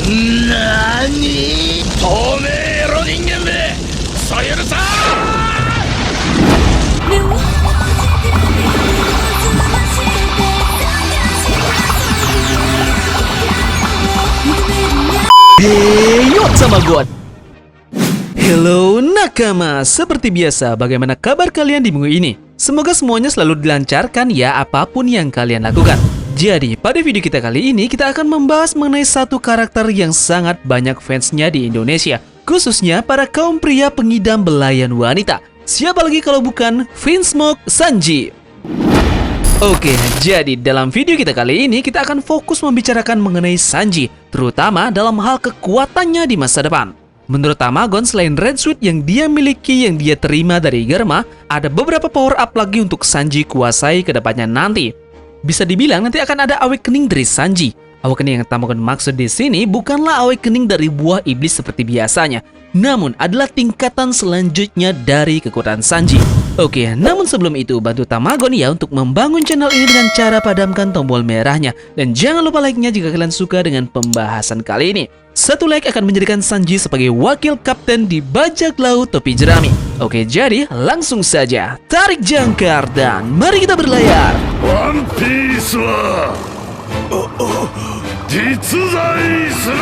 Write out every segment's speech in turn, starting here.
何透明エロ人間めクソ許さHeyo Tamagon. Hello nakama, seperti biasa bagaimana kabar kalian di minggu ini? Semoga semuanya selalu dilancarkan ya apapun yang kalian lakukan. Jadi pada video kita kali ini kita akan membahas mengenai satu karakter yang sangat banyak fansnya di Indonesia, khususnya para kaum pria pengidam belayan wanita. Siapa lagi kalau bukan Vinsmoke Sanji. Oke, jadi dalam video kita kali ini kita akan fokus membicarakan mengenai Sanji, terutama dalam hal kekuatannya di masa depan. Menurut Tamagon, selain Red Suit yang dia miliki yang dia terima dari Germa, ada beberapa power up lagi untuk Sanji kuasai ke depannya nanti. Bisa dibilang nanti akan ada awakening dari Sanji. Awakening yang Tamagon maksud di sini bukanlah awakening dari buah iblis seperti biasanya, namun adalah tingkatan selanjutnya dari kekuatan Sanji. Oke, namun sebelum itu bantu Tamagon ya untuk membangun channel ini dengan cara padamkan tombol merahnya. Dan jangan lupa like-nya jika kalian suka dengan pembahasan kali ini. Satu like akan menjadikan Sanji sebagai wakil kapten di bajak laut topi jerami. Oke, jadi langsung saja tarik jangkar dan mari kita berlayar.ワンピースは実在する。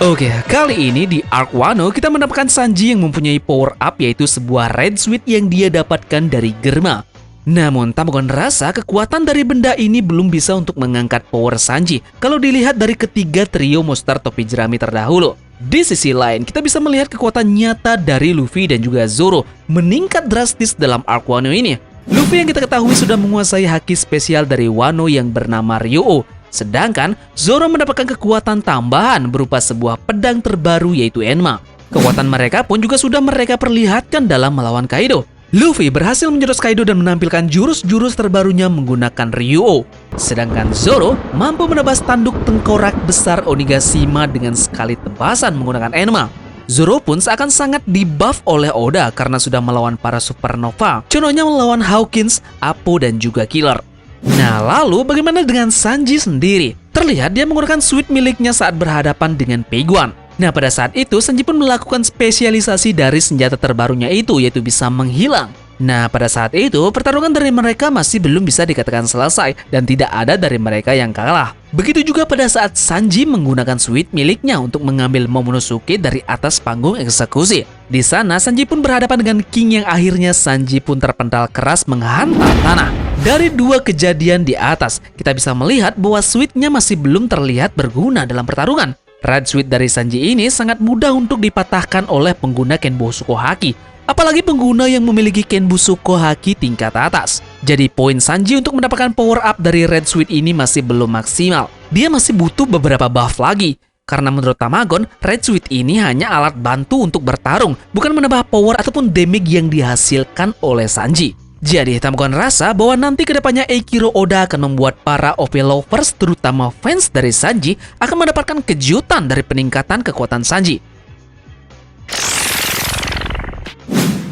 Oke, kali ini di Arc Wano kita mendapatkan Sanji yang mempunyai power up yaitu sebuah Red Suit yang dia dapatkan dari Germa. Namun Tamagon rasa kekuatan dari benda ini belum bisa untuk mengangkat power Sanji kalau dilihat dari ketiga trio monster topi jerami terdahulu. Di sisi lain, kita bisa melihat kekuatan nyata dari Luffy dan juga Zoro meningkat drastis dalam Arc Wano ini. Luffy yang kita ketahui sudah menguasai haki spesial dari Wano yang bernama Ryuo. Sedangkan Zoro mendapatkan kekuatan tambahan berupa sebuah pedang terbaru yaitu Enma. Kekuatan mereka pun juga sudah mereka perlihatkan dalam melawan Kaido. Luffy berhasil menjurus Kaido dan menampilkan jurus-jurus terbarunya menggunakan Ryuo. Sedangkan Zoro mampu menebas tanduk tengkorak besar Onigashima dengan sekali tebasan menggunakan Enma. Zoro pun seakan sangat dibuff oleh Oda karena sudah melawan para supernova. Contohnya melawan Hawkins, Apo, dan juga Killer. Nah, lalu bagaimana dengan Sanji sendiri? Terlihat dia menggunakan suit miliknya saat berhadapan dengan Peguan. Nah, pada saat itu Sanji pun melakukan spesialisasi dari senjata terbarunya itu, yaitu bisa menghilang. Nah, pada saat itu pertarungan dari mereka masih belum bisa dikatakan selesai dan tidak ada dari mereka yang kalah. Begitu juga pada saat Sanji menggunakan suit miliknya untuk mengambil Momonosuke dari atas panggung eksekusi. Di sana Sanji pun berhadapan dengan King yang akhirnya Sanji pun terpental keras menghantam tanah. Dari dua kejadian di atas, kita bisa melihat bahwa suitnya masih belum terlihat berguna dalam pertarungan. Red Suit dari Sanji ini sangat mudah untuk dipatahkan oleh pengguna Kenbusouko Haki, apalagi pengguna yang memiliki Kenbusouko Haki tingkat atas. Jadi poin Sanji untuk mendapatkan power up dari Red Suit ini masih belum maksimal. Dia masih butuh beberapa buff lagi. Karena menurut Tamagon, Red Suit ini hanya alat bantu untuk bertarung, bukan menambah power ataupun damage yang dihasilkan oleh Sanji. Jadi Tamagon rasa bahwa nanti kedepannya Eiichiro Oda akan membuat para OP lovers terutama fans dari Sanji akan mendapatkan kejutan dari peningkatan kekuatan Sanji.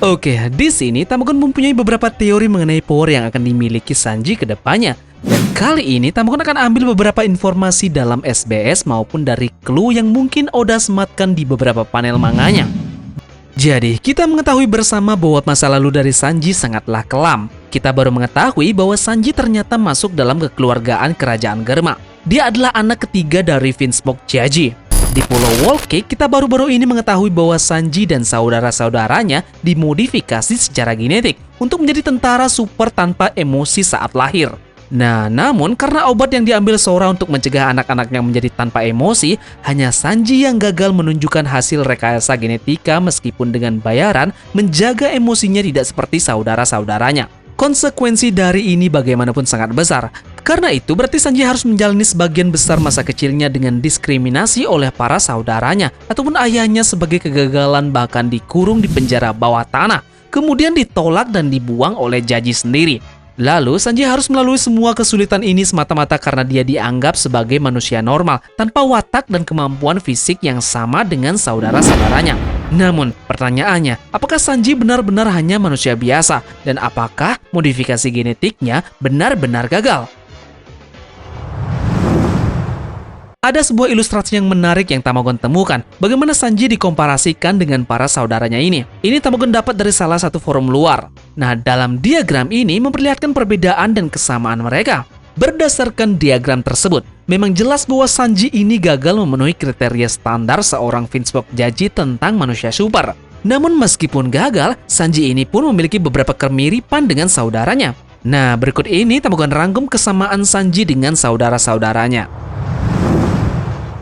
Oke, di sini Tamagon mempunyai beberapa teori mengenai power yang akan dimiliki Sanji ke depannya. Dan kali ini Tamagon akan ambil beberapa informasi dalam SBS maupun dari clue yang mungkin Oda sematkan di beberapa panel manganya. Jadi, kita mengetahui bersama bahwa masa lalu dari Sanji sangatlah kelam. Kita baru mengetahui bahwa Sanji ternyata masuk dalam kekeluargaan kerajaan Germa. Dia adalah anak ketiga dari Vinsmoke Chiaji. Di Pulau Wall Cake, kita baru-baru ini mengetahui bahwa Sanji dan saudara-saudaranya dimodifikasi secara genetik untuk menjadi tentara super tanpa emosi saat lahir. Nah, namun karena obat yang diambil Sora untuk mencegah anak-anaknya menjadi tanpa emosi, hanya Sanji yang gagal menunjukkan hasil rekayasa genetika meskipun dengan bayaran menjaga emosinya tidak seperti saudara-saudaranya. Konsekuensi dari ini bagaimanapun sangat besar. Karena itu berarti Sanji harus menjalani sebagian besar masa kecilnya dengan diskriminasi oleh para saudaranya ataupun ayahnya sebagai kegagalan, bahkan dikurung di penjara bawah tanah, kemudian ditolak dan dibuang oleh Jaji sendiri. Lalu Sanji harus melalui semua kesulitan ini semata-mata karena dia dianggap sebagai manusia normal tanpa watak dan kemampuan fisik yang sama dengan saudara-saudaranya. Namun pertanyaannya, apakah Sanji benar-benar hanya manusia biasa dan apakah modifikasi genetiknya benar-benar gagal? Ada sebuah ilustrasi yang menarik yang Tamagon temukan, bagaimana Sanji dikomparasikan dengan para saudaranya ini. Ini Tamagon dapat dari salah satu forum luar. Nah, dalam diagram ini memperlihatkan perbedaan dan kesamaan mereka. Berdasarkan diagram tersebut, memang jelas bahwa Sanji ini gagal memenuhi kriteria standar seorang Vinsmoke Jaji tentang manusia super. Namun meskipun gagal, Sanji ini pun memiliki beberapa kemiripan dengan saudaranya. Nah, berikut ini Tamagon rangkum kesamaan Sanji dengan saudara-saudaranya.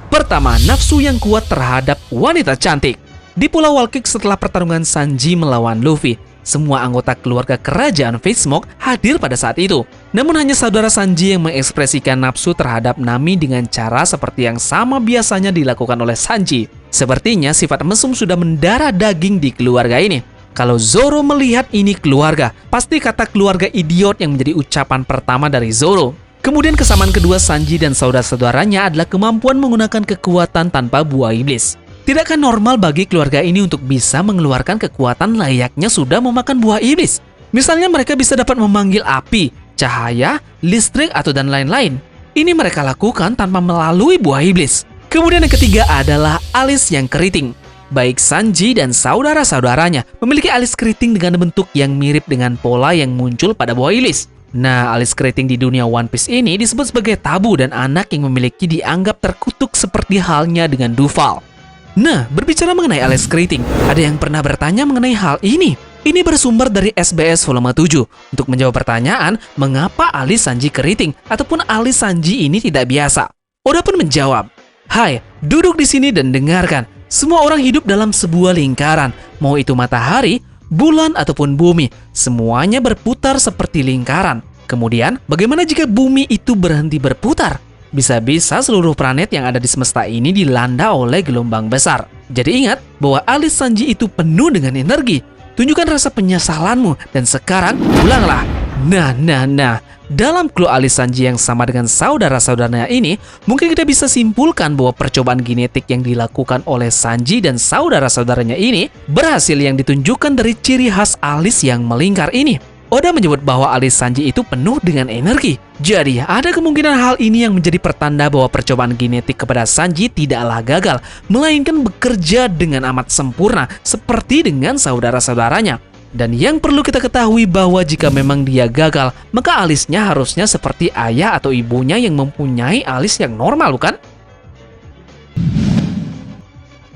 Pertama, nafsu yang kuat terhadap wanita cantik. Di Pulau Walkik setelah pertarungan Sanji melawan Luffy, semua anggota keluarga kerajaan Vinsmoke hadir pada saat itu. Namun hanya saudara Sanji yang mengekspresikan nafsu terhadap Nami dengan cara seperti yang sama biasanya dilakukan oleh Sanji. Sepertinya sifat mesum sudah mendarah daging di keluarga ini. Kalau Zoro melihat ini keluarga, pasti kata keluarga idiot yang menjadi ucapan pertama dari Zoro. Kemudian kesamaan kedua Sanji dan saudara-saudaranya adalah kemampuan menggunakan kekuatan tanpa buah iblis. Tidakkah normal bagi keluarga ini untuk bisa mengeluarkan kekuatan layaknya sudah memakan buah iblis? Misalnya mereka bisa dapat memanggil api, cahaya, listrik, atau dan lain-lain. Ini mereka lakukan tanpa melalui buah iblis. Kemudian yang ketiga adalah alis yang keriting. Baik Sanji dan saudara-saudaranya memiliki alis keriting dengan bentuk yang mirip dengan pola yang muncul pada buah iblis. Nah, alis keriting di dunia One Piece ini disebut sebagai tabu dan anak yang memiliki dianggap terkutuk seperti halnya dengan Duval. Nah, berbicara mengenai alis keriting, ada yang pernah bertanya mengenai hal ini. Ini bersumber dari SBS volume 7. Untuk menjawab pertanyaan, mengapa alis Sanji keriting ataupun alis Sanji ini tidak biasa? Oda pun menjawab, "Hai, duduk di sini dan dengarkan. Semua orang hidup dalam sebuah lingkaran, mau itu matahari, bulan ataupun bumi, semuanya berputar seperti lingkaran. Kemudian, bagaimana jika bumi itu berhenti berputar? Bisa-bisa seluruh planet yang ada di semesta ini dilanda oleh gelombang besar. Jadi ingat bahwa alis Sanji itu penuh dengan energi. Tunjukkan rasa penyesalanmu dan sekarang pulanglah." Nah. Dalam clue alis Sanji yang sama dengan saudara-saudaranya ini, mungkin kita bisa simpulkan bahwa percobaan genetik yang dilakukan oleh Sanji dan saudara-saudaranya ini berhasil yang ditunjukkan dari ciri khas alis yang melingkar ini. Oda menyebut bahwa alis Sanji itu penuh dengan energi. Jadi, ada kemungkinan hal ini yang menjadi pertanda bahwa percobaan genetik kepada Sanji tidaklah gagal, melainkan bekerja dengan amat sempurna seperti dengan saudara-saudaranya. Dan yang perlu kita ketahui bahwa jika memang dia gagal, maka alisnya harusnya seperti ayah atau ibunya yang mempunyai alis yang normal, bukan?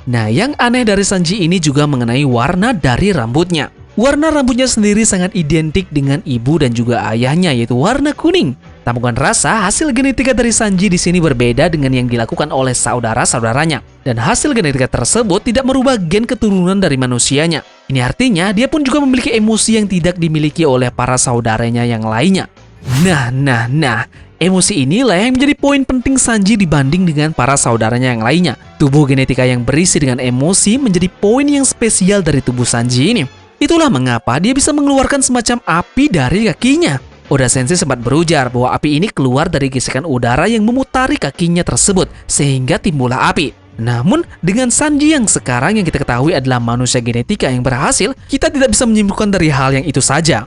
Nah, yang aneh dari Sanji ini juga mengenai warna dari rambutnya. Warna rambutnya sendiri sangat identik dengan ibu dan juga ayahnya, yaitu warna kuning. Tamagon rasa hasil genetika dari Sanji di sini berbeda dengan yang dilakukan oleh saudara-saudaranya. Dan hasil genetika tersebut tidak merubah gen keturunan dari manusianya. Ini artinya dia pun juga memiliki emosi yang tidak dimiliki oleh para saudaranya yang lainnya. Nah. Emosi inilah yang menjadi poin penting Sanji dibanding dengan para saudaranya yang lainnya. Tubuh genetika yang berisi dengan emosi menjadi poin yang spesial dari tubuh Sanji ini. Itulah mengapa dia bisa mengeluarkan semacam api dari kakinya. Oda Sensei sempat berujar bahwa api ini keluar dari gesekan udara yang memutari kakinya tersebut, sehingga timbullah api. Namun, dengan Sanji yang sekarang yang kita ketahui adalah manusia genetika yang berhasil, kita tidak bisa menyimpulkan dari hal yang itu saja.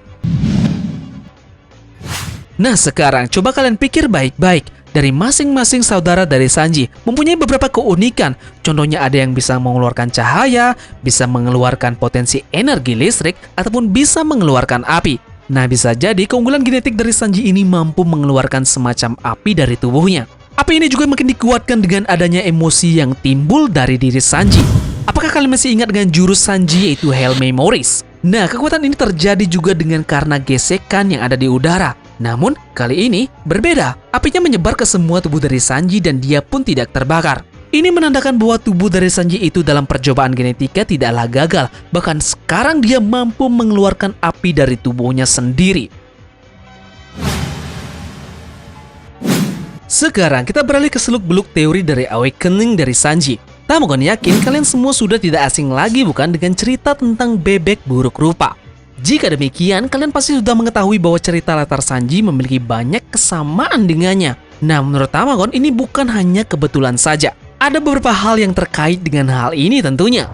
Nah, sekarang coba kalian pikir baik-baik. Dari masing-masing saudara dari Sanji mempunyai beberapa keunikan. Contohnya ada yang bisa mengeluarkan cahaya, bisa mengeluarkan potensi energi listrik, ataupun bisa mengeluarkan api. Nah, bisa jadi keunggulan genetik dari Sanji ini mampu mengeluarkan semacam api dari tubuhnya. Api ini juga makin dikuatkan dengan adanya emosi yang timbul dari diri Sanji. Apakah kalian masih ingat dengan jurus Sanji yaitu Hell Memories? Nah, kekuatan ini terjadi juga karena gesekan yang ada di udara. Namun, kali ini berbeda. Apinya menyebar ke semua tubuh dari Sanji dan dia pun tidak terbakar. Ini menandakan bahwa tubuh dari Sanji itu dalam percobaan genetika tidaklah gagal. Bahkan sekarang dia mampu mengeluarkan api dari tubuhnya sendiri. Sekarang kita beralih ke seluk-beluk teori dari awakening dari Sanji. Tamagon yakin kalian semua sudah tidak asing lagi bukan dengan cerita tentang bebek buruk rupa. Jika demikian, kalian pasti sudah mengetahui bahwa cerita latar Sanji memiliki banyak kesamaan dengannya. Nah, menurut Tamagon ini bukan hanya kebetulan saja. Ada beberapa hal yang terkait dengan hal ini tentunya.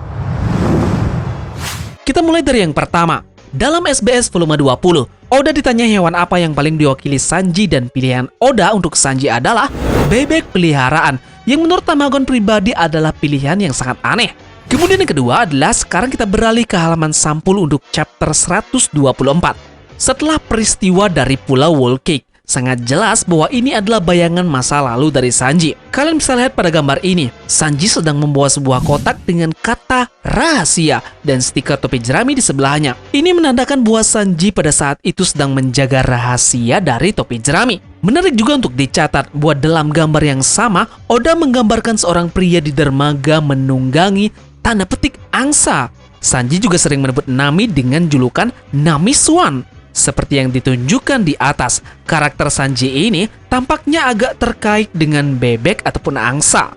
Kita mulai dari yang pertama. Dalam SBS volume 20, Oda ditanya hewan apa yang paling diwakili Sanji dan pilihan Oda untuk Sanji adalah bebek peliharaan. yang menurut Tamagon pribadi adalah pilihan yang sangat aneh. Kemudian yang kedua adalah sekarang kita beralih ke halaman sampul untuk chapter 124. Setelah peristiwa dari Pulau Whole Cake, sangat jelas bahwa ini adalah bayangan masa lalu dari Sanji. Kalian bisa lihat pada gambar ini, Sanji sedang membawa sebuah kotak dengan kata rahasia dan stiker topi jerami di sebelahnya. Ini menandakan bahwa Sanji pada saat itu sedang menjaga rahasia dari topi jerami. Menarik juga untuk dicatat bahwa dalam gambar yang sama, Oda menggambarkan seorang pria di dermaga menunggangi tanda petik angsa. Sanji juga sering menyebut Nami dengan julukan Nami Swan. Seperti yang ditunjukkan di atas, karakter Sanji ini tampaknya agak terkait dengan bebek ataupun angsa.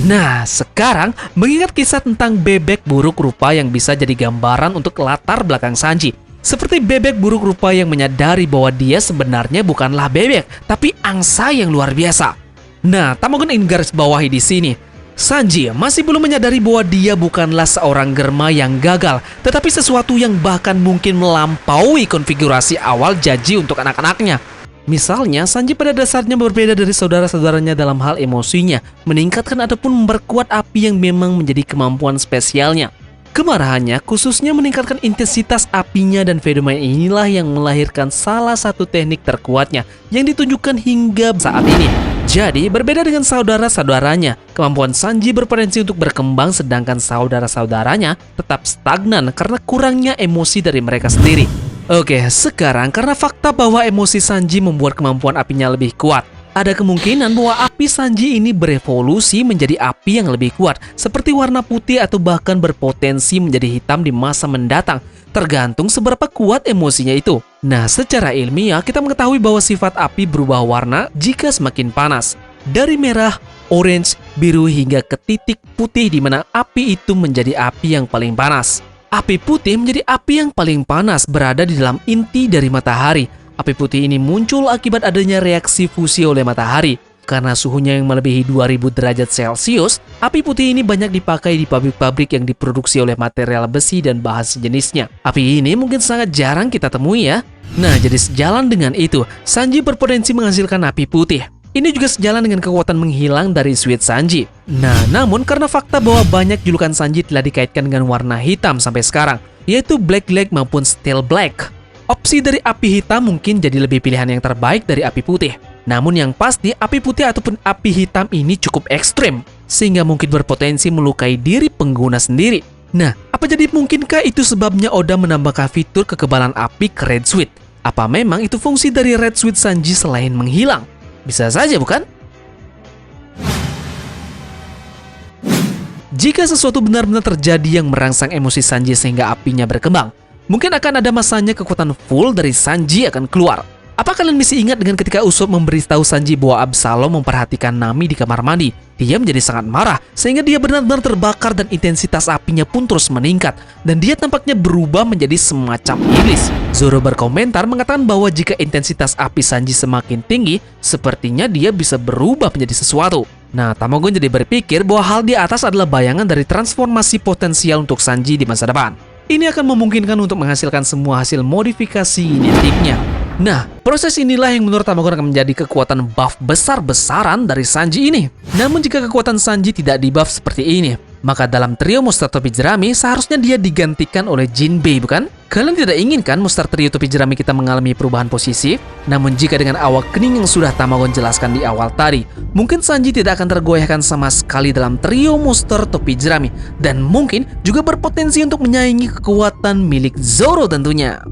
Nah, sekarang mengingat kisah tentang bebek buruk rupa yang bisa jadi gambaran untuk latar belakang Sanji. Seperti bebek buruk rupa yang menyadari bahwa dia sebenarnya bukanlah bebek, tapi angsa yang luar biasa. Nah, Tamagon ingin garis bawahi di sini. Sanji masih belum menyadari bahwa dia bukanlah seorang germa yang gagal, tetapi sesuatu yang bahkan mungkin melampaui konfigurasi awal Jaji untuk anak-anaknya. Misalnya, Sanji pada dasarnya berbeda dari saudara-saudaranya dalam hal emosinya, meningkatkan ataupun memperkuat api yang memang menjadi kemampuan spesialnya. Kemarahannya khususnya meningkatkan intensitas apinya dan fenomena inilah yang melahirkan salah satu teknik terkuatnya yang ditunjukkan hingga saat ini. Jadi, berbeda dengan saudara-saudaranya, kemampuan Sanji berpotensi untuk berkembang sedangkan saudara-saudaranya tetap stagnan karena kurangnya emosi dari mereka sendiri. Oke, sekarang karena fakta bahwa emosi Sanji membuat kemampuan apinya lebih kuat, ada kemungkinan bahwa api Sanji ini berevolusi menjadi api yang lebih kuat, seperti warna putih atau bahkan berpotensi menjadi hitam di masa mendatang, tergantung seberapa kuat emosinya itu. Nah, secara ilmiah kita mengetahui bahwa sifat api berubah warna jika semakin panas. Dari merah, orange, biru hingga ke titik putih di mana api itu menjadi api yang paling panas. Api putih menjadi api yang paling panas berada di dalam inti dari matahari. Api putih ini muncul akibat adanya reaksi fusi oleh matahari. Karena suhunya yang melebihi 2000 derajat Celcius, api putih ini banyak dipakai di pabrik-pabrik yang diproduksi oleh material besi dan bahan sejenisnya. Api ini mungkin sangat jarang kita temui ya. Nah, jadi sejalan dengan itu, Sanji berpotensi menghasilkan api putih. Ini juga sejalan dengan kekuatan menghilang dari Sweet Sanji. Nah, namun karena fakta bahwa banyak julukan Sanji telah dikaitkan dengan warna hitam sampai sekarang, yaitu Black Leg maupun Steel Black, opsi dari api hitam mungkin jadi lebih pilihan yang terbaik dari api putih. Namun yang pasti, api putih ataupun api hitam ini cukup ekstrim, sehingga mungkin berpotensi melukai diri pengguna sendiri. Nah, apa jadi mungkinkah itu sebabnya Oda menambahkan fitur kekebalan api ke Red Sweet? Apa memang itu fungsi dari Red Sweet Sanji selain menghilang? Bisa saja bukan? Jika sesuatu benar-benar terjadi yang merangsang emosi Sanji sehingga apinya berkembang, mungkin akan ada masanya kekuatan full dari Sanji akan keluar. Apa kalian masih ingat dengan ketika Usopp memberitahu Sanji bahwa Absalom memperhatikan Nami di kamar mandi? Dia menjadi sangat marah, sehingga dia benar-benar terbakar dan intensitas apinya pun terus meningkat. Dan dia tampaknya berubah menjadi semacam iblis. Zoro berkomentar mengatakan bahwa jika intensitas api Sanji semakin tinggi, sepertinya dia bisa berubah menjadi sesuatu. Nah, Tamagon jadi berpikir bahwa hal di atas adalah bayangan dari transformasi potensial untuk Sanji di masa depan. Ini akan memungkinkan untuk menghasilkan semua hasil modifikasi genetiknya. Nah, proses inilah yang menurut Tamagon akan menjadi kekuatan buff besar-besaran dari Sanji ini. Namun jika kekuatan Sanji tidak di buff seperti ini, maka dalam trio monster topi jerami seharusnya dia digantikan oleh Jinbei, bukan? Kalian tidak inginkan monster trio topi jerami kita mengalami perubahan posisi? Namun jika dengan awal kening yang sudah Tamagon jelaskan di awal tadi, mungkin Sanji tidak akan tergoyahkan sama sekali dalam trio monster topi jerami, dan mungkin juga berpotensi untuk menyaingi kekuatan milik Zoro tentunya.